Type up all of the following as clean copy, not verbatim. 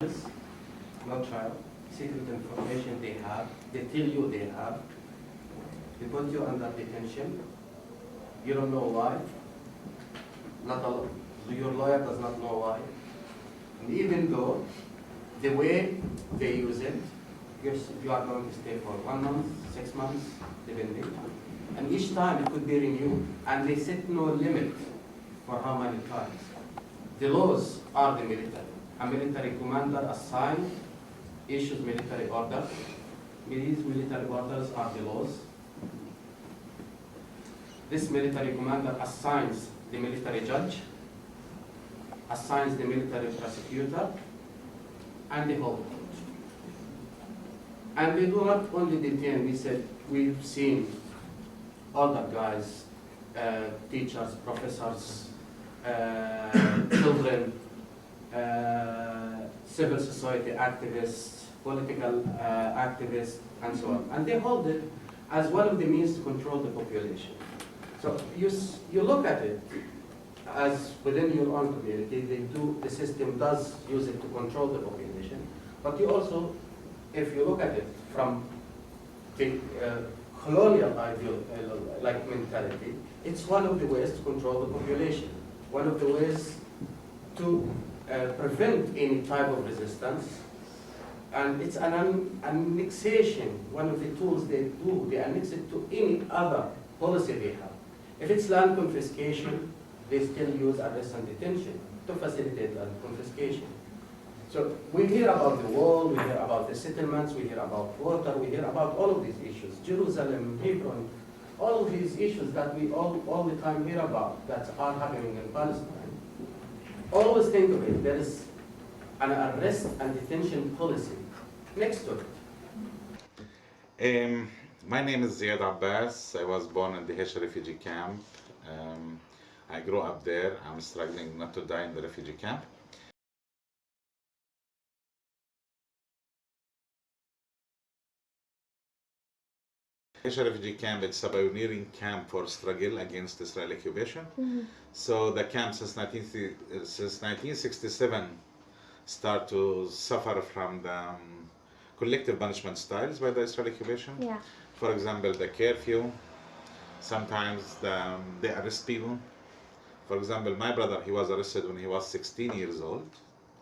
not trial, secret information they have, they tell you they have, they put you under detention, you don't know why, your lawyer does not know why, and even though the way they use it, you are going to stay for 1 month, 6 months, depending, and each time it could be renewed, and they set no limit for how many times. The laws are the military. A military commander assigned issues military orders. These military orders are the laws. This military commander assigns the military judge, assigns the military prosecutor, and the whole court. And they do not only detain, we've seen older guys, teachers, professors, children, civil society activists, political activists, and so on. And they hold it as one of the means to control the population. So you look at it as within your own community, the system does use it to control the population, but you also, if you look at it from the colonial ideal, like mentality, it's one of the ways to control the population, one of the ways to prevent any type of resistance, and it's an annexation, one of the tools they do, they annex it to any other policy they have. If it's land confiscation, they still use arrest and detention to facilitate land confiscation. So we hear about the wall, we hear about the settlements, we hear about water, we hear about all of these issues, Jerusalem, Hebron, all of these issues that we all the time hear about that are happening in Palestine. Always think of it, there is an arrest and detention policy next to it. My name is Ziad Abbas. I was born in the Hesha refugee camp. I grew up there. I'm struggling not to die in the refugee camp. Hesha refugee camp, it's a pioneering camp for struggle against Israeli occupation. So the camp since 1967 start to suffer from the collective punishment styles by the Israeli occupation. Yeah. For example, the curfew, sometimes they arrest people. For example, my brother, he was arrested when he was 16 years old,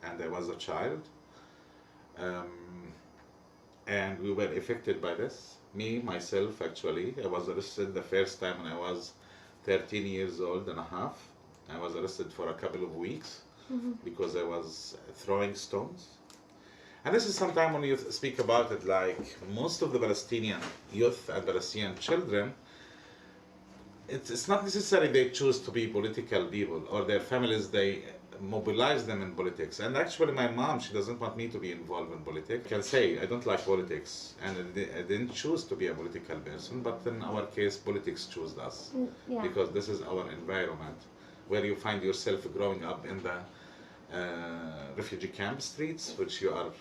and I was a child. And we were affected by this. Me, myself, actually, I was arrested the first time when I was 13 years old and a half. I was arrested for a couple of weeks because I was throwing stones. And this is sometime when you speak about it, like most of the Palestinian youth and Palestinian children, it's not necessarily they choose to be political people or their families, they mobilize them in politics. And actually my mom, she doesn't want me to be involved in politics. I can say I don't like politics and I didn't choose to be a political person, but in our case politics chose us. Yeah. Because this is our environment where you find yourself growing up in the refugee camp streets, which you are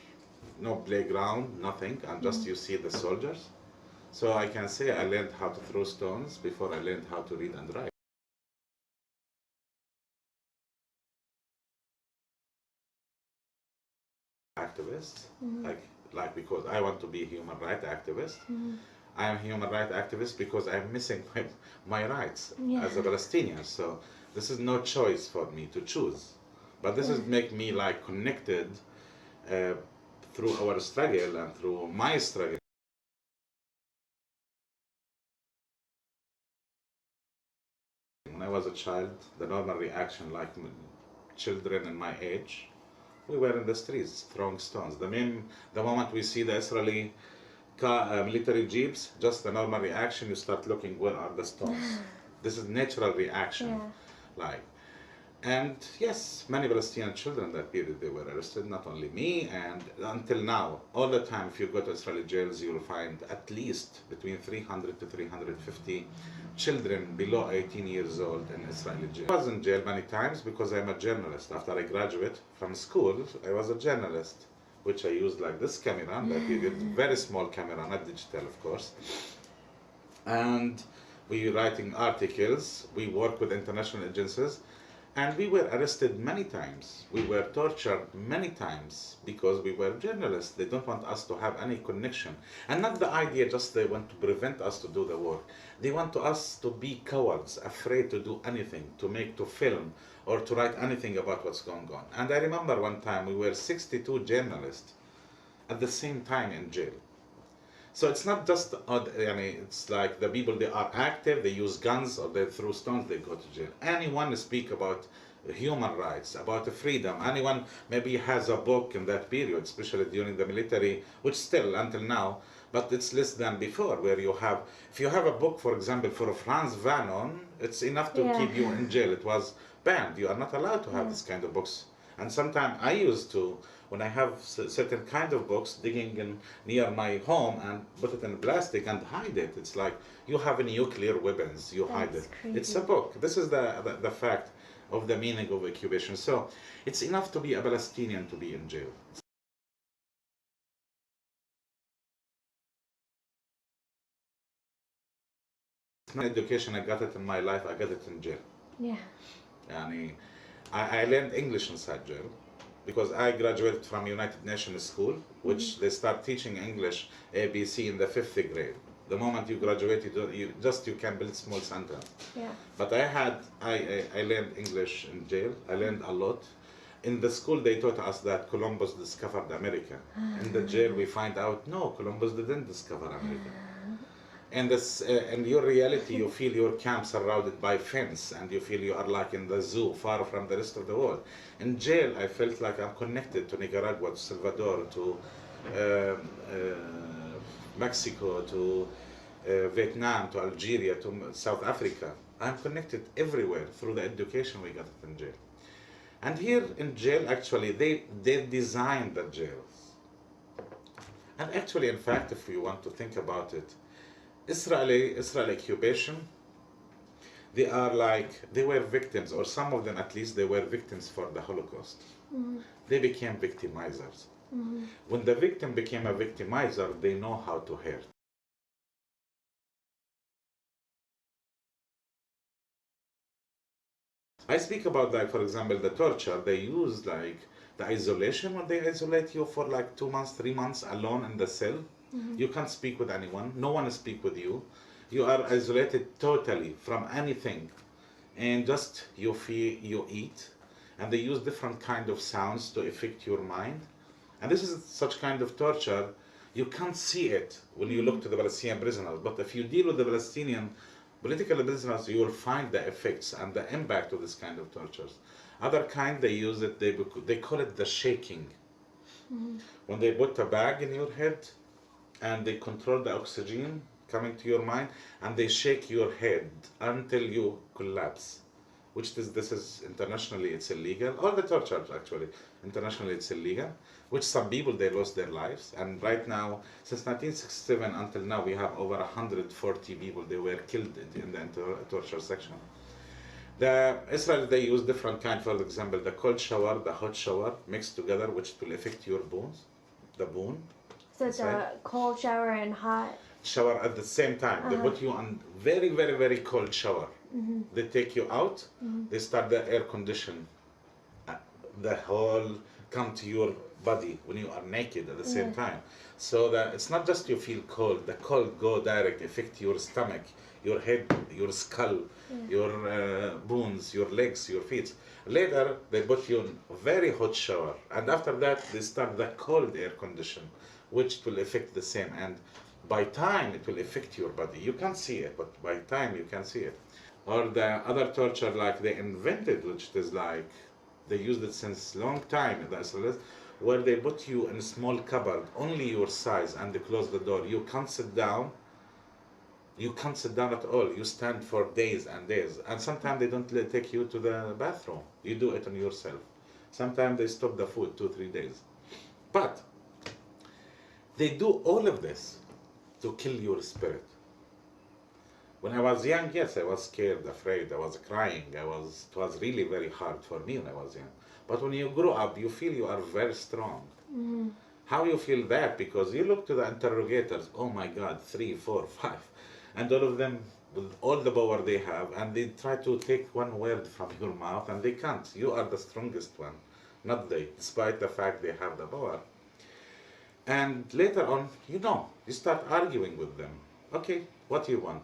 no playground, nothing, and just you see the soldiers. So I can say I learned how to throw stones before I learned how to read and write. Activist, like because I want to be a human rights activist. I am a human rights activist because I'm missing my rights as a Palestinian. So this is no choice for me to choose, but this is make me like connected through our struggle and through my struggle. When I was a child, the normal reaction, like children in my age, we were in the streets throwing stones. The moment we see the Israeli military jeeps, just the normal reaction, you start looking, where are the stones? This is natural reaction. And yes, many Palestinian children that period, they were arrested, not only me, and until now, all the time, if you go to Israeli jails, you will find at least between 300 to 350 children below 18 years old in Israeli jail. I was in jail many times because I'm a journalist. After I graduated from school, I was a journalist, which I used like this camera, in that period, very small camera, not digital, of course. And we were writing articles, we work with international agencies, And we were arrested many times. We were tortured many times because we were journalists. They don't want us to have any connection. And not the idea just they want to prevent us to do the work. They want us to be cowards, afraid to do anything, to film, or to write anything about what's going on. And I remember one time we were 62 journalists at the same time in jail. So it's not just, it's like the people, they are active, they use guns or they throw stones, they go to jail. Anyone speak about human rights, about freedom, anyone maybe has a book in that period, especially during the military, which still until now, but it's less than before, where you have, if you have a book, for example, for Franz Fanon, it's enough to keep you in jail. It was banned. You are not allowed to have this kind of books. And sometimes I used to, when I have certain kind of books, digging in near my home and put it in plastic and hide it. It's like you have nuclear weapons, you hide it. Crazy. It's a book. This is the fact of the meaning of occupation. So it's enough to be a Palestinian to be in jail. It's not education, I got it in my life, I got it in jail. Yeah. I learned English inside jail because I graduated from United Nations School, which they start teaching English ABC in the 5th grade. The moment you graduate, you can build small sentence. Yeah. But I learned English in jail. I learned a lot. In the school, they taught us that Columbus discovered America. In the jail, we find out, no, Columbus didn't discover America. And in your reality, you feel your camp surrounded by fence, and you feel you are like in the zoo, far from the rest of the world. In jail, I felt like I'm connected to Nicaragua, to Salvador, to Mexico, to Vietnam, to Algeria, to South Africa. I'm connected everywhere through the education we got in jail. And here in jail, actually, they designed the jails. And actually, in fact, if you want to think about it, Israeli occupation, they were victims, or some of them at least, they were victims for the Holocaust. They became victimizers. When the victim became a victimizer, they know how to hurt. I speak about, like, for example, the torture. They use like the isolation, when they isolate you for like 2 months, 3 months alone in the cell. You can't speak with anyone. No one speak with you. You are isolated totally from anything, and just you feel, you eat, and they use different kind of sounds to affect your mind. And this is such kind of torture. You can't see it when you look to the Palestinian prisoners, but if you deal with the Palestinian political prisoners, you will find the effects and the impact of this kind of tortures. Other kind, they use it, they call it the shaking. When they put a bag in your head and they control the oxygen coming to your mind, and they shake your head until you collapse, which this is internationally, it's illegal. All the torture, actually, internationally it's illegal, which some people, they lost their lives. And right now, since 1967 until now, we have over 140 people, they were killed in the torture section. The Israel, they use different kind, for example, the cold shower, the hot shower, mixed together, which will affect your bones, the bone. So it's a cold shower and hot shower at the same time. They put you on very, very, very cold shower. They take you out, they start the air condition. The whole come to your body when you are naked at the same time. So that it's not just you feel cold, the cold go direct, affect your stomach, your head, your skull, your bones, your legs, your feet. Later, they put you in a very hot shower. And after that, they start the cold air condition, which will affect the same. And by time, it will affect your body. You can't see it, but by time, you can see it. Or the other torture, like they invented, which is like, they used it since long time in the Israelis, where they put you in a small cupboard, only your size, and they close the door. You can't sit down. You can't sit down at all. You stand for days and days. And sometimes they don't take you to the bathroom. You do it on yourself. Sometimes they stop the food 2-3 days. But they do all of this to kill your spirit. When I was young, yes, I was scared, afraid, I was crying. It was really very hard for me when I was young. But when you grow up, you feel you are very strong. How you feel that? Because you look to the interrogators, oh my God, 3, 4, 5. And all of them, with all the power they have, and they try to take one word from your mouth, and they can't. You are the strongest one, not they, despite the fact they have the power. And later on, you start arguing with them. Okay, what do you want?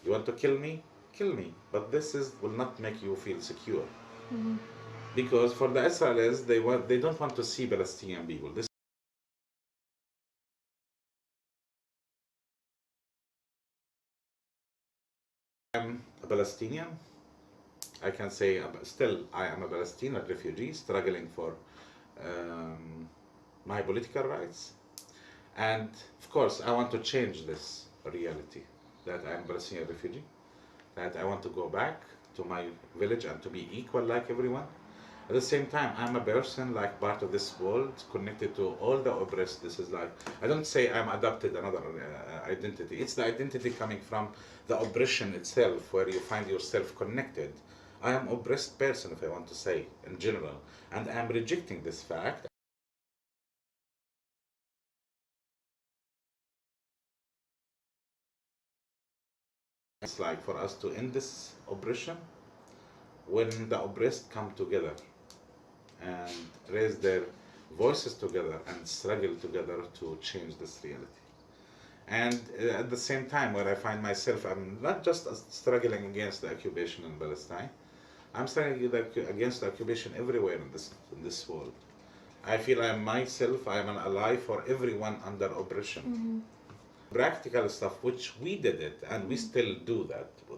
You want to kill me? Kill me. But will not make you feel secure. Mm-hmm. Because for the Israelis, they don't want to see Palestinian people. I'm a Palestinian. I can say still I am a Palestinian refugee struggling for my political rights. And of course, I want to change this reality that I am a Palestinian refugee, that I want to go back to my village and to be equal like everyone. At the same time, I'm a person like part of this world, connected to all the oppressed. This is like, I don't say I'm adopted another identity. It's the identity coming from the oppression itself, where you find yourself connected. I am an oppressed person, if I want to say, in general, and I'm rejecting this fact. It's like for us to end this oppression when the oppressed come together and raise their voices together and struggle together to change this reality. And at the same time, where I find myself, I'm not just struggling against the occupation in Palestine, I'm struggling against the occupation everywhere in this world. I feel I am myself, I am an ally for everyone under oppression. Mm-hmm. Practical stuff, which we did it, and we still do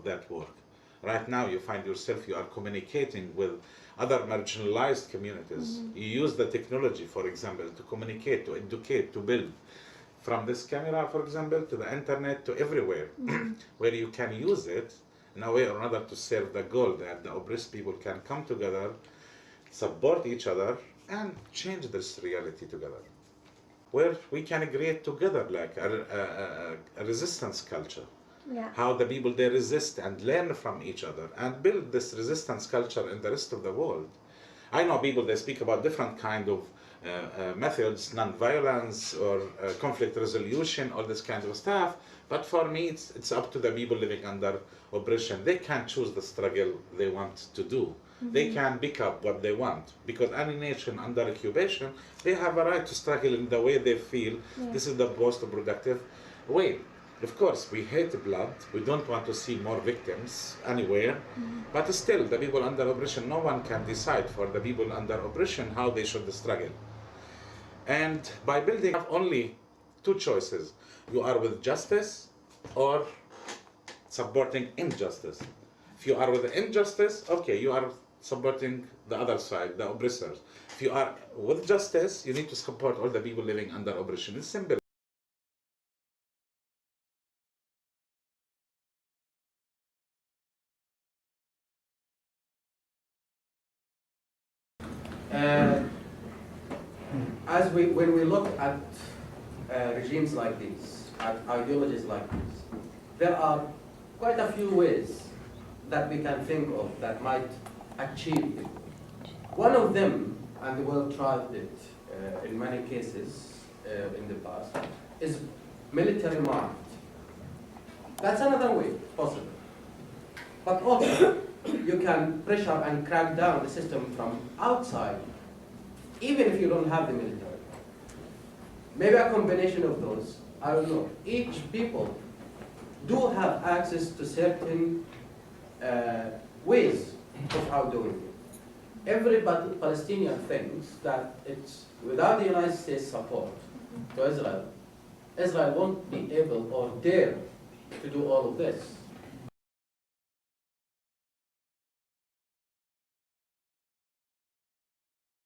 that work. Right now, you find yourself, you are communicating with other marginalized communities. Mm-hmm. You use the technology, for example, to communicate, to educate, to build. From this camera, for example, to the internet, to everywhere, mm-hmm. where you can use it in a way or another to serve the goal that the oppressed people can come together, support each other, and change this reality together. Where we can create together like a resistance culture. Yeah. How the people, they resist and learn from each other and build this resistance culture in the rest of the world. I know people, they speak about different kind of methods, non-violence or conflict resolution, all this kind of stuff. But for me, it's up to the people living under oppression. They can choose the struggle they want to do. Mm-hmm. They can pick up what they want, because any nation under occupation, they have a right to struggle in the way they feel. Yeah. This is the most productive way. Of course, we hate blood. We don't want to see more victims anywhere. Mm-hmm. But still, the people under oppression, no one can decide for the people under oppression how they should struggle. And by building, you have only two choices. You are with justice or supporting injustice. If you are with injustice, okay, you are supporting the other side, the oppressors. If you are with justice, you need to support all the people living under oppression. It's simple. When we look at regimes like these, at ideologies like these, there are quite a few ways that we can think of that might achieve it. One of them, and the world tried it in many cases in the past, is military might. That's another way possible. But also, you can pressure and crack down the system from outside, even if you don't have the military. Maybe a combination of those, I don't know. Each people do have access to certain ways of how doing it. Every Palestinian thinks that it's without the United States support to Israel, Israel won't be able or dare to do all of this.